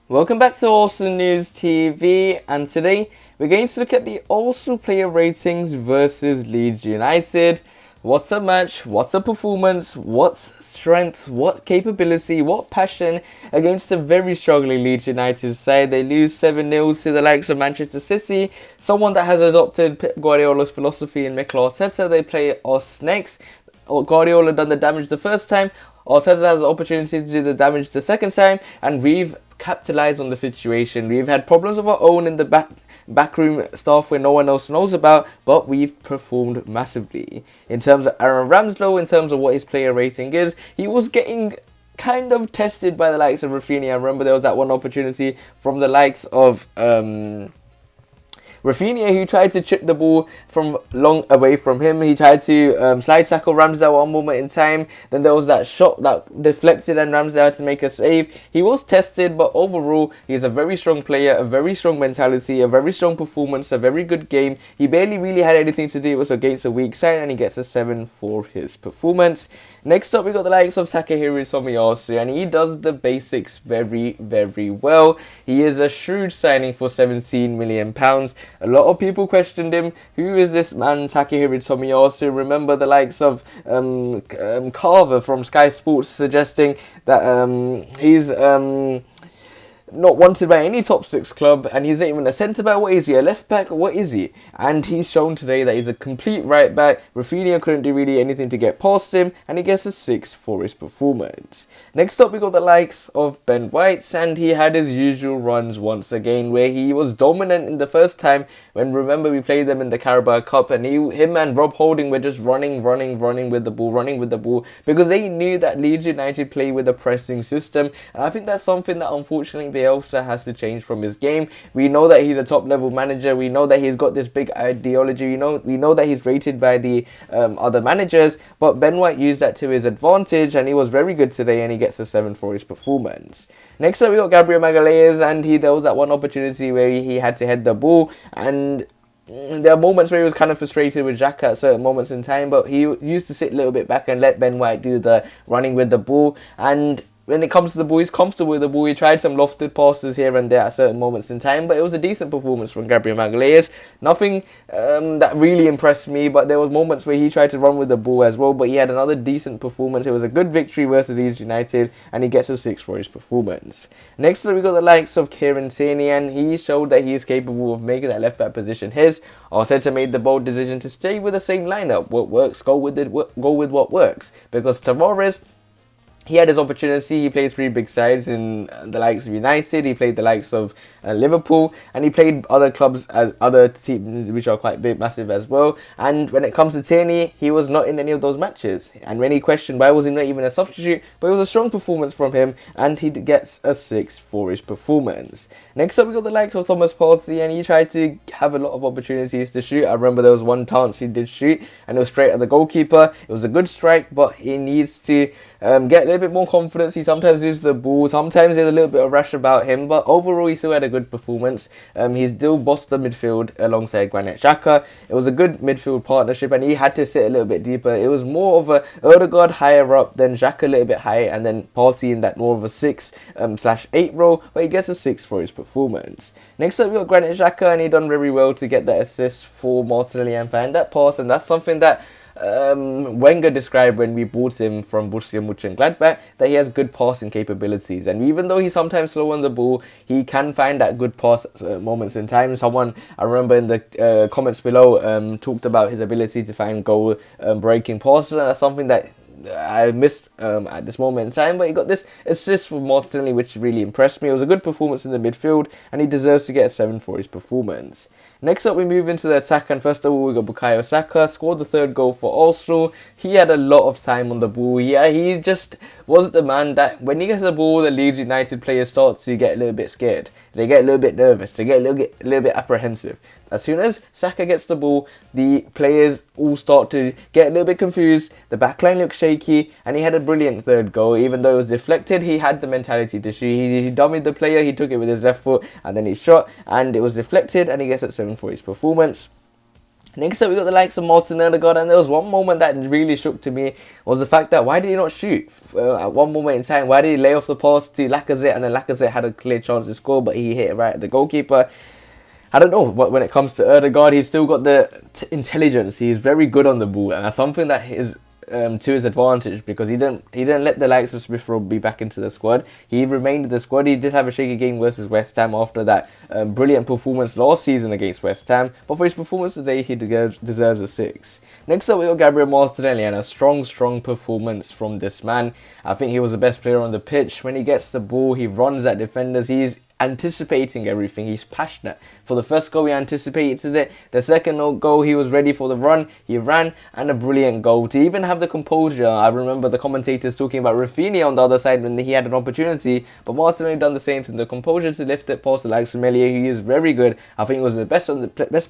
Welcome back to Arsenal News TV, and today we're going to look at the Arsenal player ratings versus Leeds United. What's a match, what's a performance, what's strength, what capability, what passion against a very struggling Leeds United side. They lose 7-0 to the likes of Manchester City, someone that has adopted Pep Guardiola's philosophy in Mikel Arteta. They play us next. Guardiola done the damage the first time, Arteta has the opportunity to do the damage the second time, and we've capitalised on the situation. We've had problems of our own in the backroom staff where no one else knows about, but we've performed massively. In terms of Aaron Ramsdale, in terms of what his player rating is, he was getting kind of tested by the likes of Rafinha. I remember there was that one opportunity from the likes of Rafinha, who tried to chip the ball from long away from him. He tried to slide tackle Ramsdale at one moment in time. Then there was that shot that deflected and Ramsdale had to make a save. He was tested, but overall, he's a very strong player, a very strong mentality, a very strong performance, a very good game. He barely really had anything to do. It was against a weak side, and he gets a 7 for his performance. Next up, we got the likes of Sakahiro Samyasi, and he does the basics very, very well. He is a shrewd signing for £17 million. A lot of people questioned him. Who is this man, Sakahiro Samyasi? Remember the likes of Carver from Sky Sports suggesting that he's not wanted by any top 6 club, and he's not even a centre back. What is he, a left back? What is he? And he's shown today that he's a complete right back. Rafinha couldn't do really anything to get past him, and he gets a 6 for his performance. Next up, we got the likes of Ben White, and he had his usual runs once again, where he was dominant in the first time. When, remember, we played them in the Carabao Cup, and him and Rob Holding were just running with the ball, because they knew that Leeds United play with a pressing system, and I think that's something that unfortunately Bielsa has to change from his game. We know that he's a top level manager. We know that he's got this big ideology. We know that he's rated by the other managers, but Ben White used that to his advantage, and he was very good today, and he gets a 7 for his performance. Next up, we got Gabrielle Martinelli, and there was that one opportunity where he had to head the ball, and there are moments where he was kind of frustrated with Xhaka at certain moments in time, but he used to sit a little bit back and let Ben White do the running with the ball. And when it comes to the ball, he's comfortable with the ball. He tried some lofted passes here and there at certain moments in time, but it was a decent performance from Gabriel Magalhaes. Nothing that really impressed me, but there was moments where he tried to run with the ball as well, but he had another decent performance. It was a good victory versus Leeds United, and he gets a 6 for his performance. Next up, we got the likes of Kieran Cenia, and he showed that he is capable of making that left-back position his. Arteta made the bold decision to stay with the same lineup. What works, go with what works, because Tavares, he had his opportunity. He played 3 big sides in the likes of United. He played the likes of Liverpool, and he played other clubs, other teams which are quite big, massive as well. And when it comes to Tierney, he was not in any of those matches. And when he questioned why was he not even a substitute, but it was a strong performance from him, and he gets a 6 for his performance. Next up, we got the likes of Thomas Partey, and he tried to have a lot of opportunities to shoot. I remember there was one chance he did shoot, and it was straight at the goalkeeper. It was a good strike, but he needs to get a little bit more confidence. He sometimes loses the ball, sometimes there's a little bit of rush about him, but overall he still had a good performance. He still bossed the midfield alongside Granit Xhaka. It was a good midfield partnership, and he had to sit a little bit deeper. It was more of a Odegaard higher up, then Xhaka a little bit higher, and then Partey in that more of a 6/8 role, but he gets a 6 for his performance. Next up, we got Granit Xhaka, and he done very well to get that assist for Martinelli and find that pass, and that's something that Wenger described when we bought him from Borussia Mönchengladbach, that he has good passing capabilities, and even though he's sometimes slow on the ball, he can find that good pass at moments in time. Someone, I remember in the comments below, talked about his ability to find goal breaking passes, and that's something that I missed at this moment in time, but he got this assist from Martinelli, which really impressed me. It was a good performance in the midfield, and he deserves to get a 7 for his performance. Next up, we move into the attack, and first of all, we got Bukayo Saka, scored the 3rd goal for Arsenal. He had a lot of time on the ball. He just was the man that when he gets the ball, the Leeds United players start to get a little bit scared. They get a little bit nervous. They get a little bit apprehensive. As soon as Saka gets the ball, the players all start to get a little bit confused. The backline looks shaky, and he had a brilliant 3rd goal. Even though it was deflected, he had the mentality to shoot. He dummied the player, he took it with his left foot, and then he shot, and it was deflected, and he gets it 7 for his performance. Next up, we got the likes of Martin Odegaard, and there was one moment that really shook to me was the fact that why did he not shoot? At one moment in time, why did he lay off the pass to Lacazette, and then Lacazette had a clear chance to score, but he hit it right at the goalkeeper. I don't know, but when it comes to Odegaard, he's still got the intelligence. He's very good on the ball, and that's something that is to his advantage, because he didn't let the likes of Smith Rowe be back into the squad. He remained in the squad. He did have a shaky game versus West Ham after that brilliant performance last season against West Ham, but for his performance today, he deserves a 6. Next up, we got Gabrielle Martinelli, and a strong performance from this man. I think he was the best player on the pitch. When he gets the ball, he runs at defenders. He's anticipating everything. He's passionate. For the first goal, he anticipated it. The second goal, he was ready for the run. He ran, and a brilliant goal. To even have the composure, I remember the commentators talking about Rafinha on the other side when he had an opportunity, but Martinelli done the same thing. The composure to lift it past the likes of Melia, he is very good. I think he was the best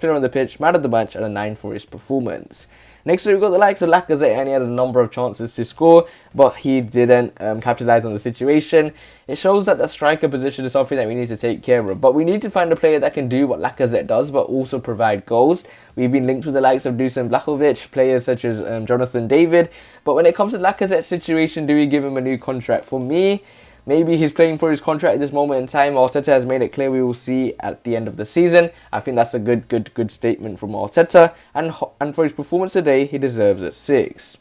player on the pitch, man of the match, and a 9 for his performance. Next up, we've got the likes of Lacazette, and he had a number of chances to score, but he didn't capitalise on the situation. It shows that the striker position is something that we need to take care of, but we need to find a player that can do what Lacazette does, but also provide goals. We've been linked with the likes of Dusan Vlahovic, players such as Jonathan David, but when it comes to Lacazette's situation, do we give him a new contract? For me, maybe he's playing for his contract at this moment in time. Arteta has made it clear we will see at the end of the season. I think that's a good statement from Arteta. And for his performance today, he deserves a 6.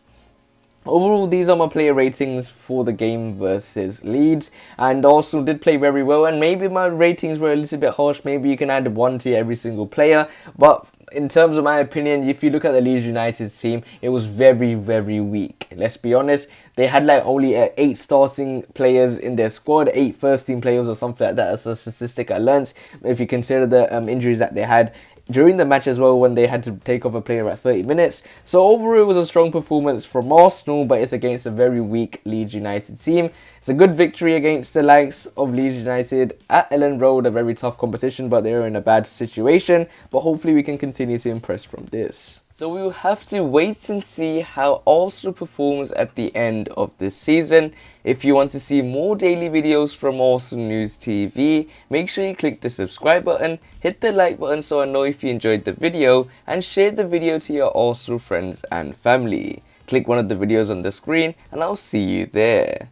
Overall, these are my player ratings for the game versus Leeds, and Arsenal did play very well, and maybe my ratings were a little bit harsh. Maybe you can add 1 to every single player, but in terms of my opinion, if you look at the Leeds United team, it was very weak. Let's be honest, they had like only 8 starting players in their squad, 8 first team players or something like that. That's a statistic I learnt. If you consider the injuries that they had during the match as well, when they had to take off a player at 30 minutes. So overall, it was a strong performance from Arsenal, but it's against a very weak Leeds United team. It's a good victory against the likes of Leeds United at Ellen Road, a very tough competition, but they're in a bad situation. But hopefully we can continue to impress from this. So we will have to wait and see how Arsenal performs at the end of this season. If you want to see more daily videos from Arsenal News TV, make sure you click the subscribe button, hit the like button so I know if you enjoyed the video, and share the video to your Arsenal friends and family. Click one of the videos on the screen and I'll see you there.